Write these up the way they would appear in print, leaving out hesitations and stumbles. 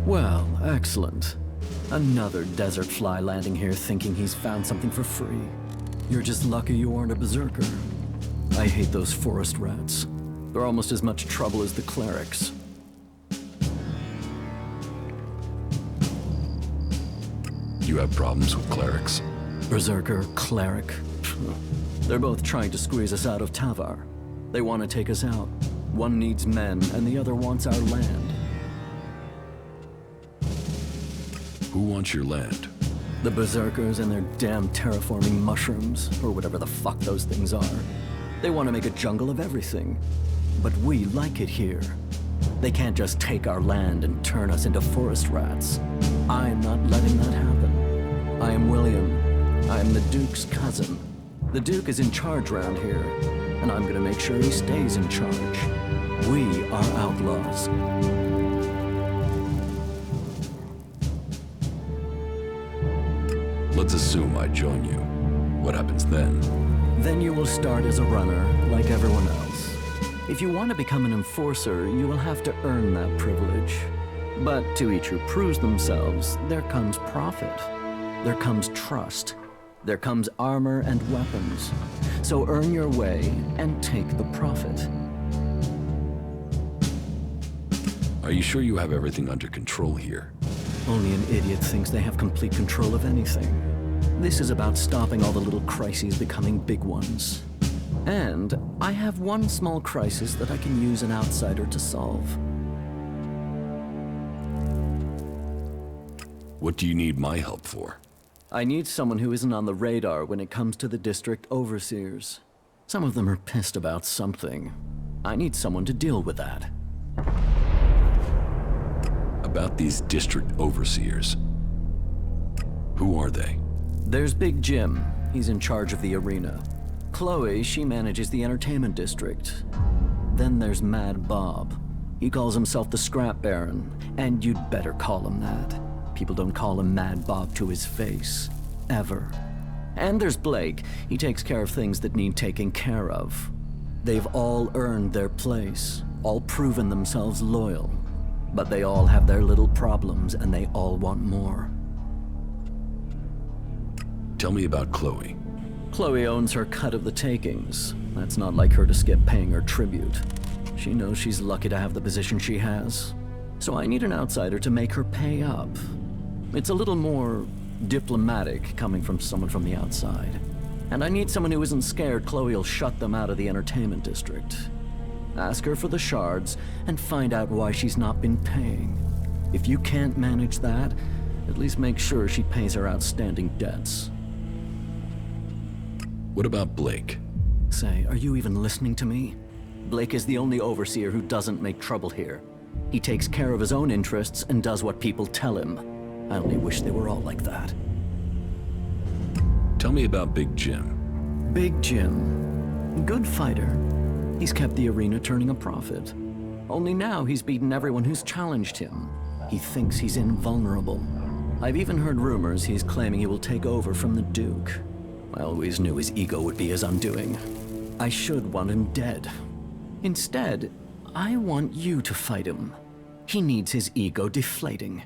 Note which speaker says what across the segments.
Speaker 1: Well, excellent. Another desert fly landing here thinking he's found something for free. You're just lucky you aren't a berserker. I hate those forest rats. They're almost as much trouble as the clerics.
Speaker 2: You have problems with clerics?
Speaker 1: Berserker, cleric. They're both trying to squeeze us out of Tavar. They want to take us out. One needs men, and the other wants our land.
Speaker 2: Who wants your land?
Speaker 1: The berserkers and their damn terraforming mushrooms, or whatever the fuck those things are. They want to make a jungle of everything. But we like it here. They can't just take our land and turn us into forest rats. I'm not letting that happen. I am William. I am the Duke's cousin. The Duke is in charge around here, and I'm gonna make sure he stays in charge. We are outlaws.
Speaker 2: Let's assume I join you. What happens then?
Speaker 1: Then you will start as a runner, like everyone else. If you want to become an enforcer, you will have to earn that privilege. But to each who proves themselves, there comes profit. There comes trust. There comes armor and weapons. So earn your way and take the profit.
Speaker 2: Are you sure you have everything under control here?
Speaker 1: Only an idiot thinks they have complete control of anything. This is about stopping all the little crises becoming big ones. And I have one small crisis that I can use an outsider to solve.
Speaker 2: What do you need my help for?
Speaker 1: I need someone who isn't on the radar when it comes to the district overseers. Some of them are pissed about something. I need someone to deal with that.
Speaker 2: About these district overseers. Who are they?
Speaker 1: There's Big Jim. He's in charge of the arena. Chloe, she manages the entertainment district. Then there's Mad Bob. He calls himself the Scrap Baron, and you'd better call him that. People don't call him Mad Bob to his face. Ever. And there's Blake. He takes care of things that need taking care of. They've all earned their place, all proven themselves loyal. But they all have their little problems, and they all want more.
Speaker 2: Tell me about Chloe.
Speaker 1: Chloe owns her cut of the takings. That's not like her to skip paying her tribute. She knows she's lucky to have the position she has. So I need an outsider to make her pay up. It's a little more diplomatic coming from someone from the outside. And I need someone who isn't scared Chloe will shut them out of the entertainment district. Ask her for the shards and find out why she's not been paying. If you can't manage that, at least make sure she pays her outstanding debts.
Speaker 2: What about Blake?
Speaker 1: Say, are you even listening to me? Blake is the only overseer who doesn't make trouble here. He takes care of his own interests and does what people tell him. I only wish they were all like that.
Speaker 2: Tell me about Big Jim.
Speaker 1: Big Jim. Good fighter. He's kept the arena turning a profit. Only now he's beaten everyone who's challenged him. He thinks he's invulnerable. I've even heard rumors he's claiming he will take over from the Duke. I always knew his ego would be his undoing. I should want him dead. Instead, I want you to fight him. He needs his ego deflating.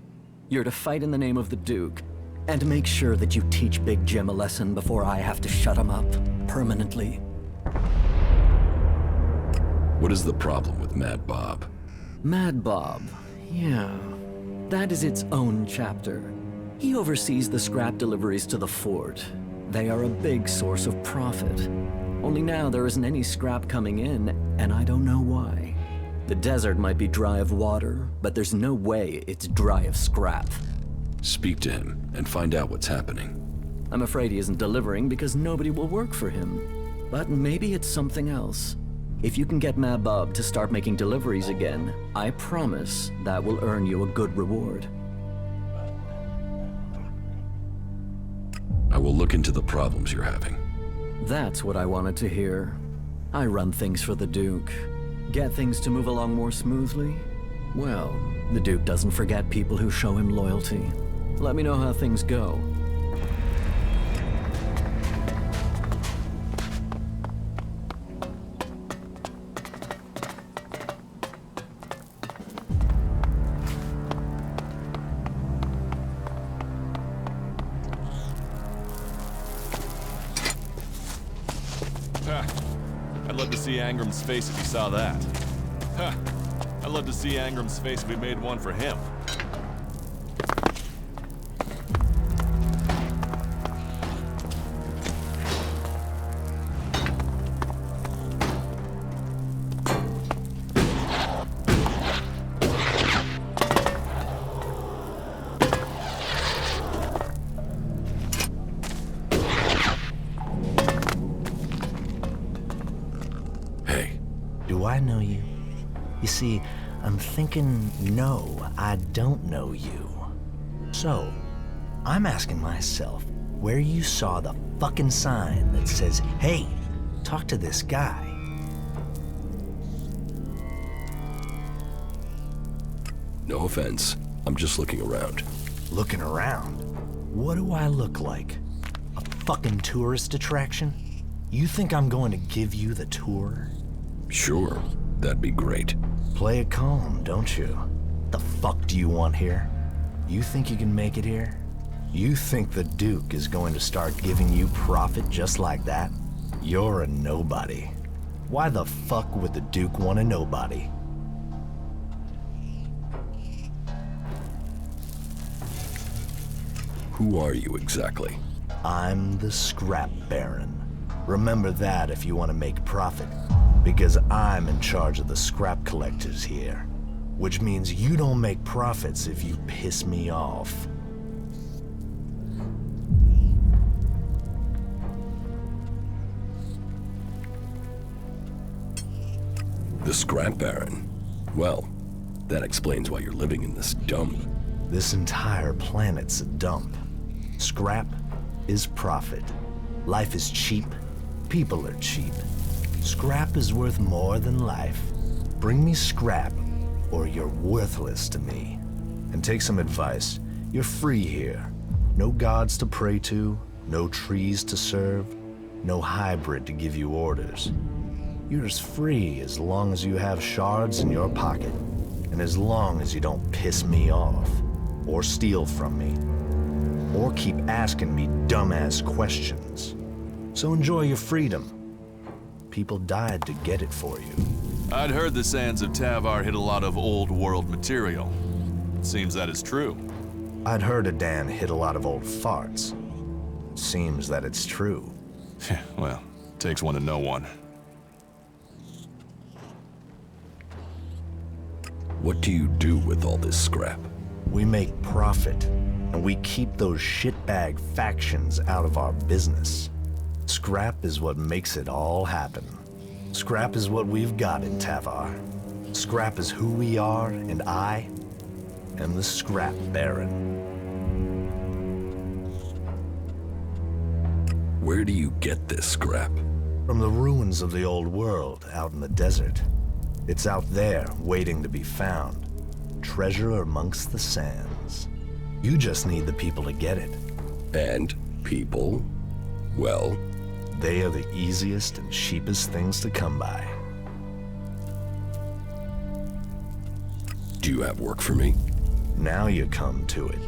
Speaker 1: You're to fight in the name of the Duke, and make sure that you teach Big Jim a lesson before I have to shut him up permanently.
Speaker 2: What is the problem with Mad Bob?
Speaker 1: Mad Bob, yeah. That is its own chapter. He oversees the scrap deliveries to the fort. They are a big source of profit. Only now there isn't any scrap coming in, and I don't know why. The desert might be dry of water, but there's no way it's dry of scrap.
Speaker 2: Speak to him and find out what's happening.
Speaker 1: I'm afraid he isn't delivering because nobody will work for him. But maybe it's something else. If you can get Mad Bob to start making deliveries again, I promise that will earn you a good reward.
Speaker 2: I will look into the problems you're having.
Speaker 1: That's what I wanted to hear. I run things for the Duke. Get things to move along more smoothly? Well, the Duke doesn't forget people who show him loyalty. Let me know how things go.
Speaker 3: see Angram's face if he saw that. Huh. I'd love to see Angram's face if we made one for him.
Speaker 4: Do I know you? You see, I'm thinking, no, I don't know you. So, I'm asking myself where you saw the fucking sign that says, hey, talk to this guy.
Speaker 2: No offense. I'm just looking around.
Speaker 4: Looking around? What do I look like? A fucking tourist attraction? You think I'm going to give you the tour?
Speaker 2: Sure, that'd be great.
Speaker 4: Play it calm, don't you? The fuck do you want here? You think you can make it here? You think the Duke is going to start giving you profit just like that? You're a nobody. Why the fuck would the Duke want a nobody?
Speaker 2: Who are you exactly?
Speaker 4: I'm the Scrap Baron. Remember that if you want to make profit. Because I'm in charge of the scrap collectors here. Which means you don't make profits if you piss me off.
Speaker 2: The Scrap Baron? Well, that explains why you're living in this dump.
Speaker 4: This entire planet's a dump. Scrap is profit. Life is cheap. People are cheap. Scrap is worth more than life. Bring me scrap, or you're worthless to me. And take some advice. You're free here. No gods to pray to, no trees to serve, no hybrid to give you orders. You're as free as long as you have shards in your pocket, and as long as you don't piss me off, or steal from me, or keep asking me dumbass questions. So enjoy your freedom. People died to get it for you.
Speaker 3: I'd heard the sands of Tavar hid a lot of old world material. Seems that is true.
Speaker 4: I'd heard Adan hit a lot of old farts. Seems that it's true.
Speaker 3: Well, takes one to know one.
Speaker 2: What do you do with all this scrap?
Speaker 4: We make profit, and we keep those shitbag factions out of our business. Scrap is what makes it all happen. Scrap is what we've got in Tavar. Scrap is who we are, and I am the Scrap Baron.
Speaker 2: Where do you get this scrap?
Speaker 4: From the ruins of the old world out in the desert. It's out there, waiting to be found. Treasure amongst the sands. You just need the people to get it.
Speaker 2: And people? Well,
Speaker 4: they are the easiest and cheapest things to come by.
Speaker 2: Do you have work for me?
Speaker 4: Now you come to it.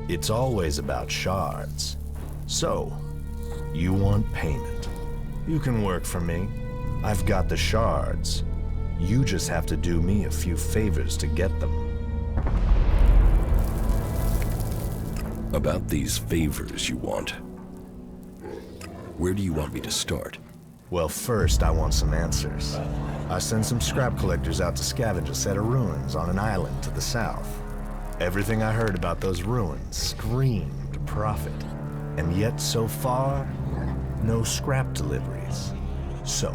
Speaker 4: It's always about shards. So, you want payment. You can work for me. I've got the shards. You just have to do me a few favors to get them.
Speaker 2: About these favors you want. Where do you want me to start?
Speaker 4: Well, first I want some answers. I sent some scrap collectors out to scavenge a set of ruins on an island to the south. Everything I heard about those ruins screamed profit. And yet, so far, no scrap deliveries. So,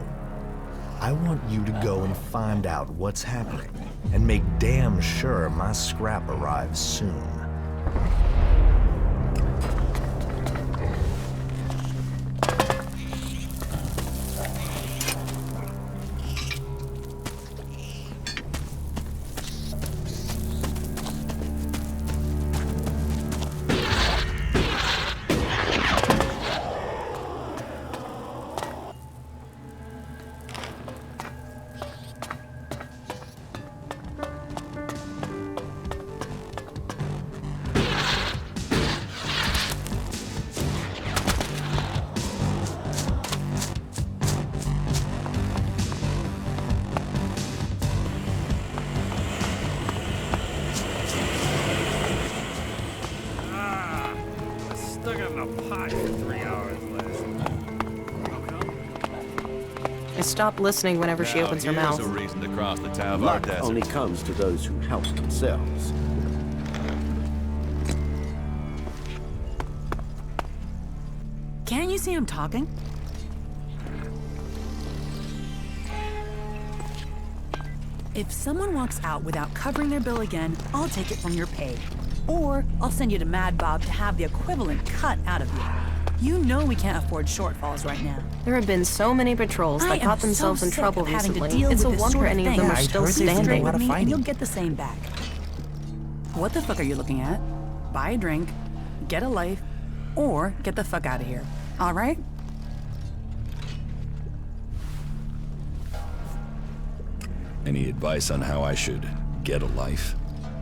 Speaker 4: I want you to go and find out what's happening, and make damn sure my scrap arrives soon.
Speaker 5: stop listening whenever she opens her mouth.
Speaker 3: Here's a reason to cross the Tavar
Speaker 6: Luck
Speaker 3: Desert.
Speaker 6: only comes to those who help themselves.
Speaker 7: Can't you see I'm talking? If someone walks out without covering their bill again, I'll take it from your pay. Or I'll send you to Mad Bob to have the equivalent cut out of you. You know we can't afford shortfalls right now.
Speaker 5: There have been so many patrols that got themselves in trouble recently. It's a wonder any of them are still standing.
Speaker 7: With me, and you'll get the same back. What the fuck are you looking at? Buy a drink, get a life, or get the fuck out of here. All right?
Speaker 2: Any advice on how I should get a life?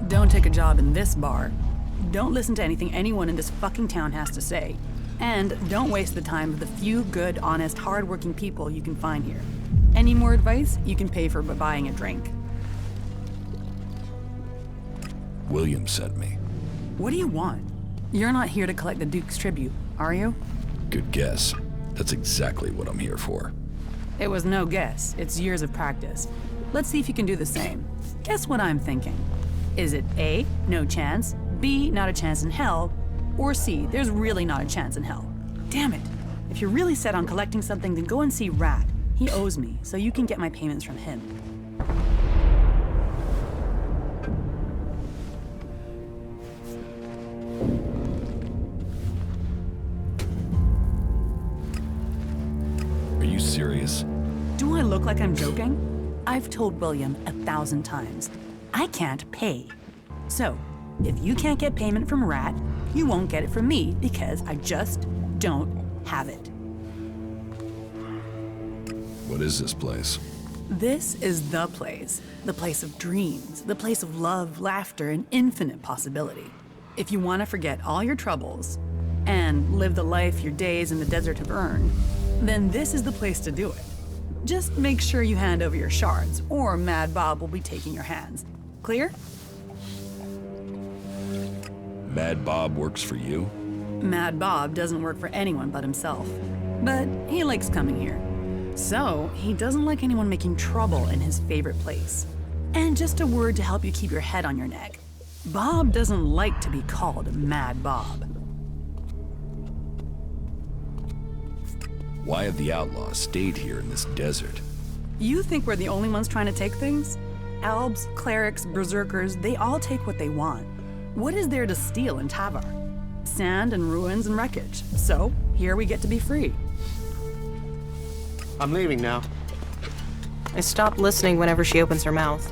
Speaker 7: Don't take a job in this bar. Don't listen to anything anyone in this fucking town has to say. And don't waste the time of the few good, honest, hard-working people you can find here. Any more advice, you can pay for by buying a drink.
Speaker 2: William sent me.
Speaker 7: What do you want? You're not here to collect the Duke's tribute, are you?
Speaker 2: Good guess. That's exactly what I'm here for.
Speaker 7: It was no guess. It's years of practice. Let's see if you can do the same. Guess what I'm thinking? Is it A, no chance, B, not a chance in hell, or C, there's really not a chance in hell? Damn it. If you're really set on collecting something, then go and see Rat. He owes me, so you can get my payments from him.
Speaker 2: Are you serious?
Speaker 7: Do I look like I'm joking? I've told William 1,000 times. I can't pay. So, if you can't get payment from Rat, you won't get it from me because I just don't have it.
Speaker 2: What is this place?
Speaker 7: This is the place of dreams, the place of love, laughter, and infinite possibility. If you want to forget all your troubles and live the life your days in the desert have earned, then this is the place to do it. Just make sure you hand over your shards, or Mad Bob will be taking your hands. Clear?
Speaker 2: Mad Bob works for you?
Speaker 7: Mad Bob doesn't work for anyone but himself. But he likes coming here. So, he doesn't like anyone making trouble in his favorite place. And just a word to help you keep your head on your neck. Bob doesn't like to be called Mad Bob.
Speaker 2: Why have the outlaws stayed here in this desert?
Speaker 7: You think we're the only ones trying to take things? Elves, clerics, berserkers, they all take what they want. What is there to steal in Tavar? Sand and ruins and wreckage. So, here we get to be free.
Speaker 6: I'm leaving now.
Speaker 5: I stop listening whenever she opens her mouth.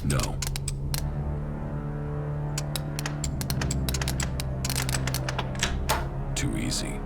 Speaker 2: No. Too easy.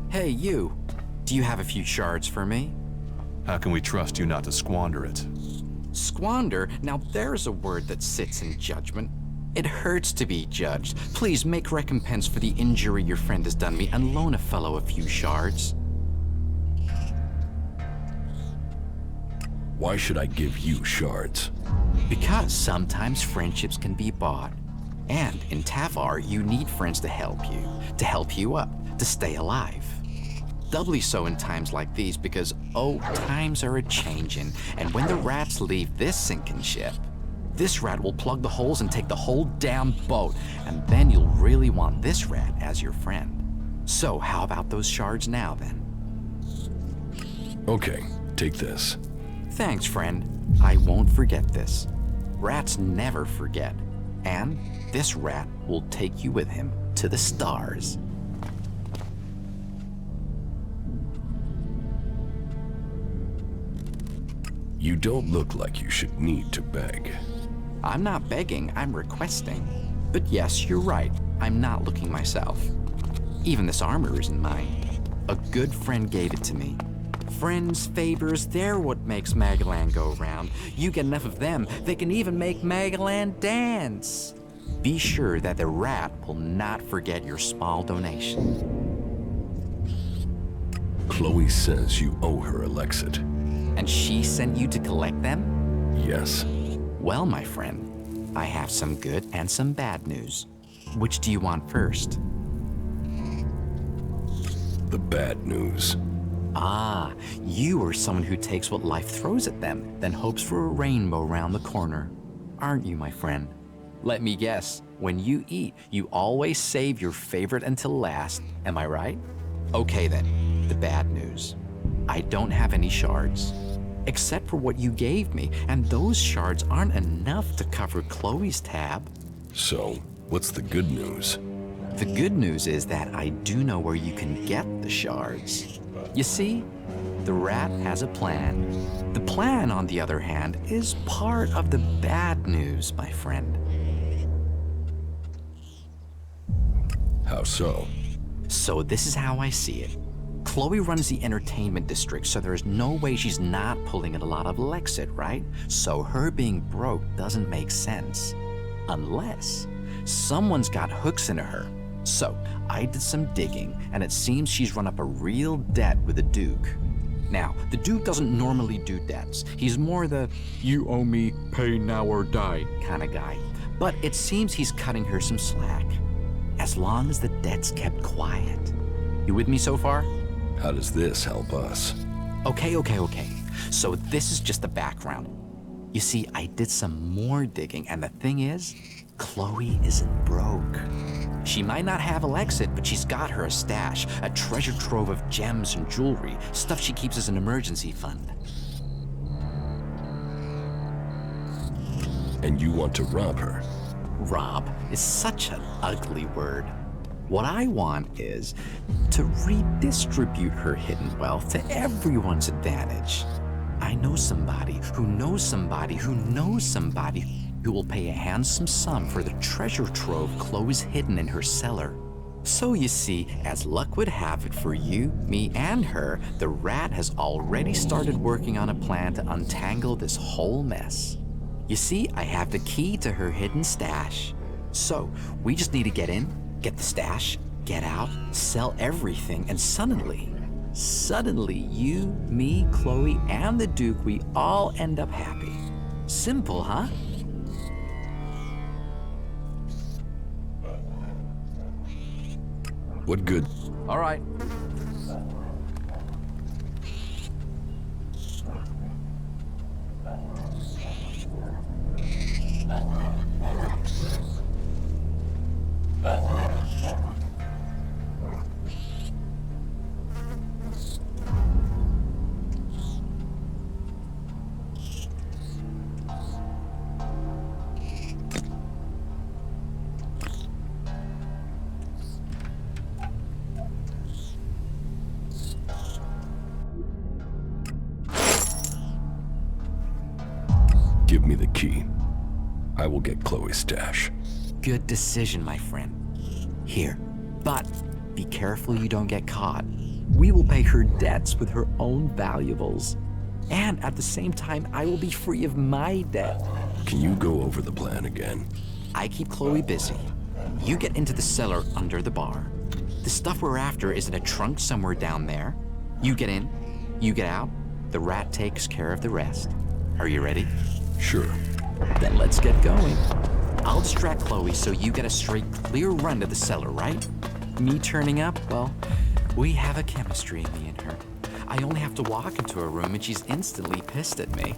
Speaker 8: Hey, you. Do you have a few shards for me?
Speaker 3: How can we trust you not to squander it?
Speaker 8: Squander? Now there's a word that sits in judgment. It hurts to be judged. Please make recompense for the injury your friend has done me and loan a fellow a few shards.
Speaker 2: Why should I give you shards?
Speaker 8: Because sometimes friendships can be bought. And in Tavar, you need friends to help you up, to stay alive. Doubly so in times like these because, oh, times are a-changin', and when the rats leave this sinking ship, This rat will plug the holes and take the whole damn boat, and then you'll really want this rat as your friend. So how about those shards now, then?
Speaker 2: Okay, take this.
Speaker 8: Thanks, friend. I won't forget this. Rats never forget. And this rat will take you with him to the stars.
Speaker 2: You don't look like you should need to beg.
Speaker 8: I'm not begging, I'm requesting. But yes, you're right, I'm not looking myself. Even this armor isn't mine. A good friend gave it to me. Friends, favors, they're what makes Magalan go round. You get enough of them, they can even make Magalan dance. Be sure that the rat will not forget your small donation.
Speaker 2: Chloe says you owe her Elexit.
Speaker 8: And she sent you to collect them?
Speaker 2: Yes.
Speaker 8: Well, my friend, I have some good and some bad news. Which do you want first?
Speaker 2: The bad news.
Speaker 8: Ah, you are someone who takes what life throws at them, then hopes for a rainbow round the corner. Aren't you, my friend? Let me guess, when you eat, you always save your favorite until last, am I right? Okay then, the bad news. I don't have any shards. Except for what you gave me, and those shards aren't enough to cover Chloe's tab.
Speaker 2: So, what's the good news?
Speaker 8: The good news is that I do know where you can get the shards. You see, the rat has a plan. The plan, on the other hand, is part of the bad news, my friend.
Speaker 2: How so?
Speaker 8: So this is how I see it. Chloe runs the entertainment district, so there's no way she's not pulling in a lot of Lexit, right? So her being broke doesn't make sense. Unless someone's got hooks into her. So I did some digging, and it seems she's run up a real debt with the Duke. Now, the Duke doesn't normally do debts. He's more the, you owe me, pay now or die kind of guy. But it seems he's cutting her some slack. As long as the debt's kept quiet. You with me so far?
Speaker 2: How does this help us?
Speaker 8: Okay. So this is just the background. You see, I did some more digging, and the thing is, Chloe isn't broke. She might not have Elexit, but she's got her a stash, a treasure trove of gems and jewelry, stuff she keeps as an emergency fund.
Speaker 2: And you want to rob her?
Speaker 8: Rob is such an ugly word. What I want is to redistribute her hidden wealth to everyone's advantage. I know somebody who knows somebody who knows somebody who will pay a handsome sum for the treasure trove Chloe's hidden in her cellar. So you see, as luck would have it for you, me, and her, the rat has already started working on a plan to untangle this whole mess. You see, I have the key to her hidden stash. So we just need to get in, get the stash, get out, sell everything, and suddenly you, me, Chloe, and the Duke, we all end up happy. Simple, huh?
Speaker 2: What good?
Speaker 8: All right.
Speaker 2: Give me the key. I will get Chloe's stash.
Speaker 8: Good decision, my friend. Here, but be careful you don't get caught. We will pay her debts with her own valuables. And at the same time, I will be free of my debt.
Speaker 2: Can you go over the plan again?
Speaker 8: I keep Chloe busy. You get into the cellar under the bar. The stuff we're after is in a trunk somewhere down there. You get in, you get out, the rat takes care of the rest. Are you ready?
Speaker 2: Sure.
Speaker 8: Then let's get going. I'll distract Chloe so you get a straight, clear run to the cellar, right? Me turning up, well, we have a chemistry, me and her. I only have to walk into a room and she's instantly pissed at me.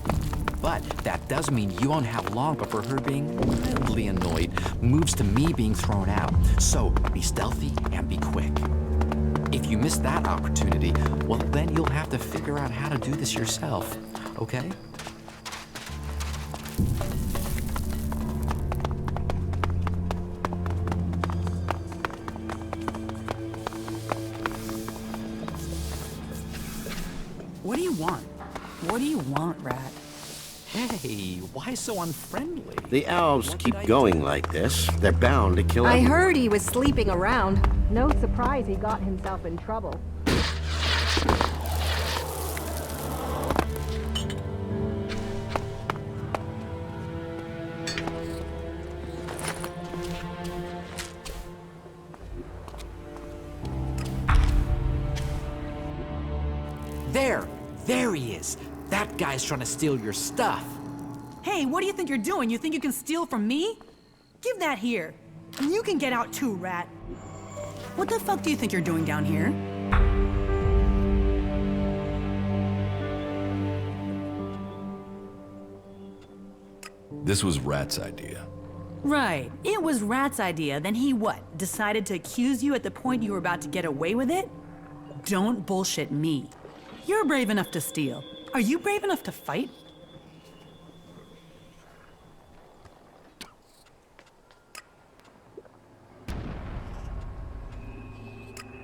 Speaker 8: But that does mean you won't have long before her being mildly annoyed moves to me being thrown out. So be stealthy and be quick. If you miss that opportunity, well, then you'll have to figure out how to do this yourself, okay?
Speaker 7: What do you want? What do you want, Rat?
Speaker 8: Hey, why so unfriendly?
Speaker 6: The elves keep going like this. They're bound to kill
Speaker 9: I
Speaker 6: everyone.
Speaker 9: heard he was sleeping around. No surprise he got himself in trouble.
Speaker 8: There he is. That guy's trying to steal your stuff.
Speaker 7: Hey, what do you think you're doing? You think you can steal from me? Give that here. And you can get out too, Rat. What the fuck do you think you're doing down here?
Speaker 2: This was Rat's idea.
Speaker 7: Right. It was Rat's idea. Then he what? Decided to accuse you at the point you were about to get away with it? Don't bullshit me. You're brave enough to steal. Are you brave enough to fight?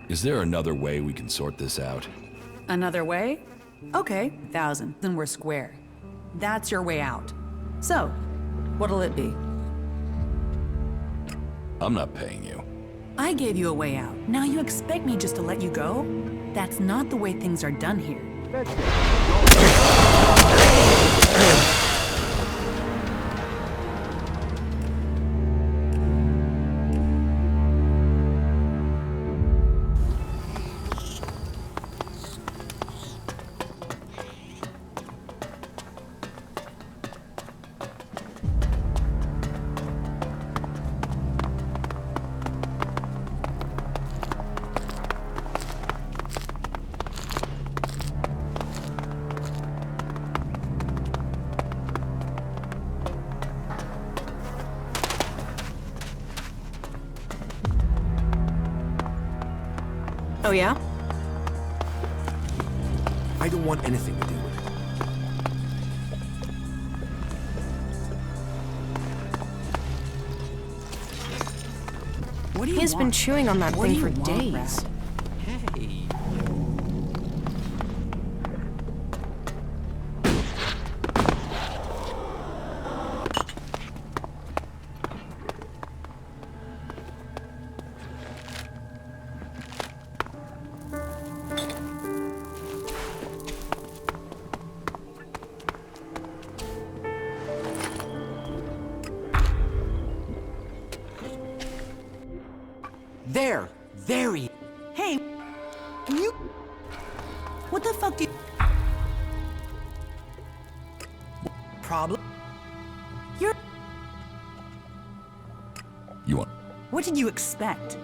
Speaker 2: Is there another way we can sort this out?
Speaker 7: Another way? Okay, 1,000. Then we're square. That's your way out. So, what'll it be?
Speaker 2: I'm not paying you.
Speaker 7: I gave you a way out. Now you expect me just to let you go? That's not the way things are done here.
Speaker 5: Oh, yeah?
Speaker 10: I don't want anything to do with it.
Speaker 7: What do you
Speaker 5: He's
Speaker 7: want?
Speaker 5: been chewing on that
Speaker 7: What do
Speaker 5: thing
Speaker 7: you
Speaker 5: for
Speaker 7: want,
Speaker 5: days.
Speaker 7: Rat?
Speaker 8: Hey. There he.
Speaker 7: Hey, can you... What the fuck do you... Problem? You're...
Speaker 2: You want...
Speaker 7: What did you expect?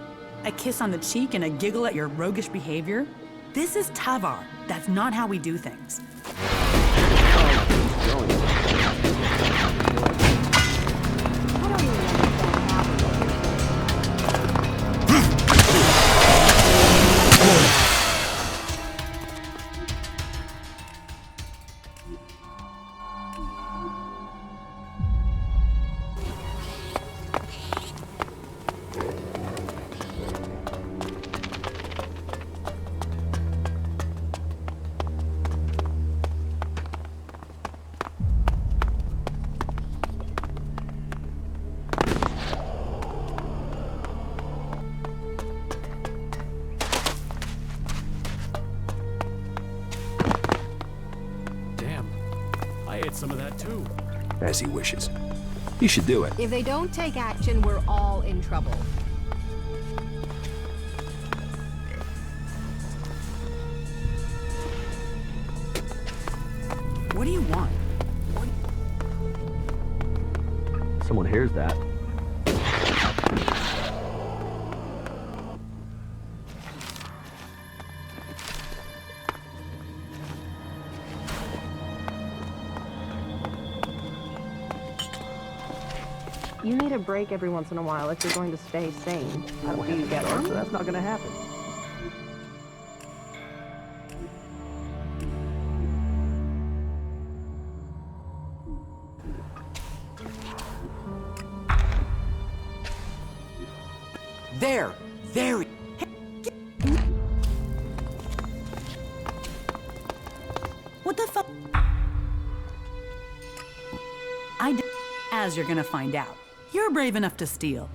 Speaker 7: A kiss on the cheek and a giggle at your roguish behavior? This is Tavar. That's not how we do things.
Speaker 10: Some of that too.
Speaker 2: As he wishes. You should do it.
Speaker 9: If they don't take action, we're all in trouble.
Speaker 7: What do you want?
Speaker 6: Someone hears that.
Speaker 9: You need a break every once in a while if you're going to stay sane. Do you get one?
Speaker 11: That's not gonna happen.
Speaker 8: There! There!
Speaker 7: What the fuck? As you're gonna find out. You're brave enough to steal.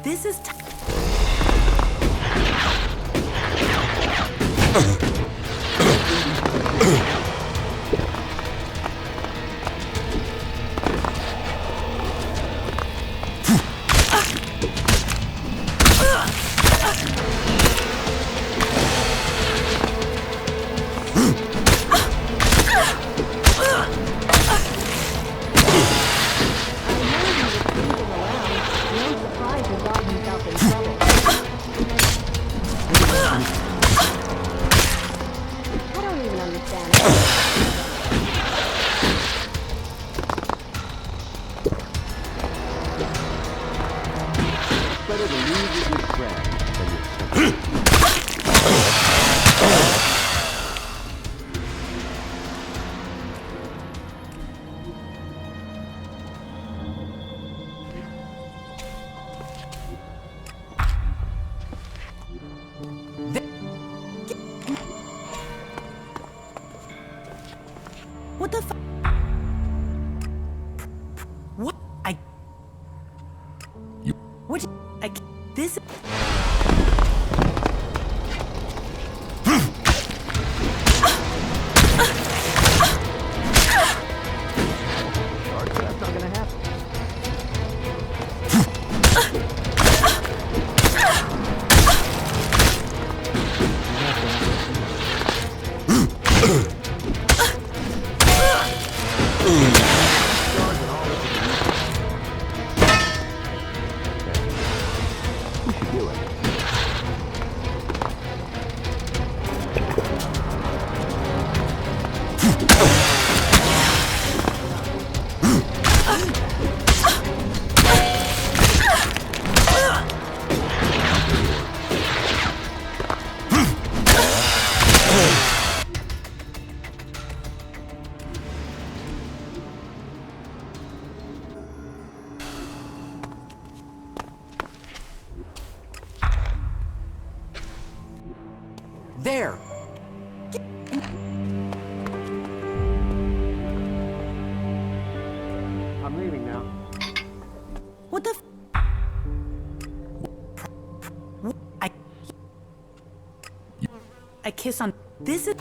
Speaker 7: This is What the fuck? What? What? This.
Speaker 11: That's not gonna happen.
Speaker 8: There!
Speaker 11: I'm leaving now.
Speaker 7: What the? I kiss on. This is.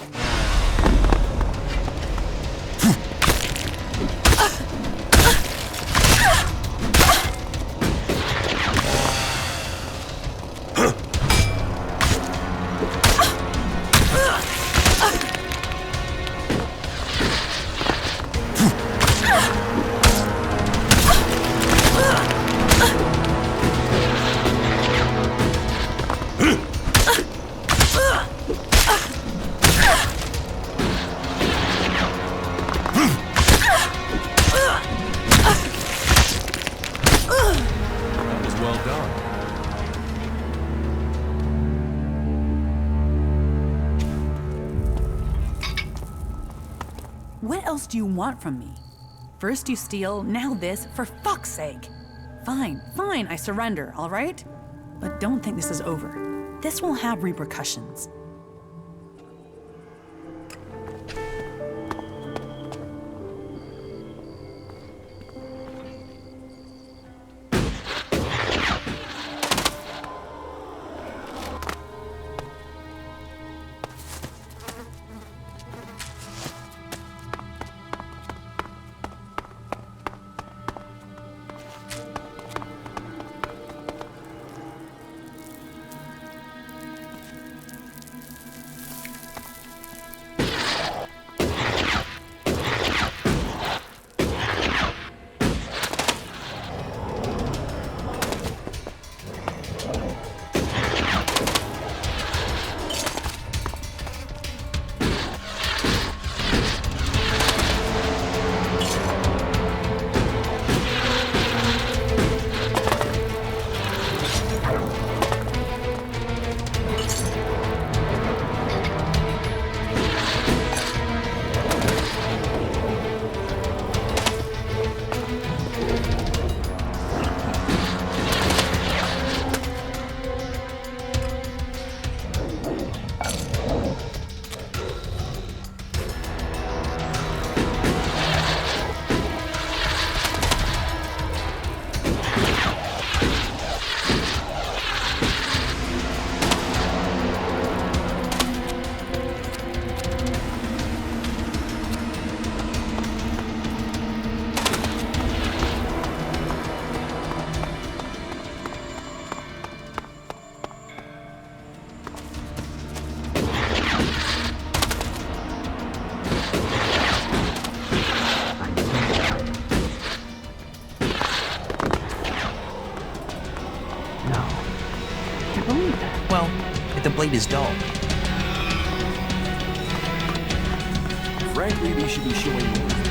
Speaker 7: What else do you want from me? First you steal, now this, for fuck's sake. Fine, I surrender, all right? But don't think this is over. This will have repercussions.
Speaker 12: Well, if the blade is dull.
Speaker 10: Frankly, they should be showing more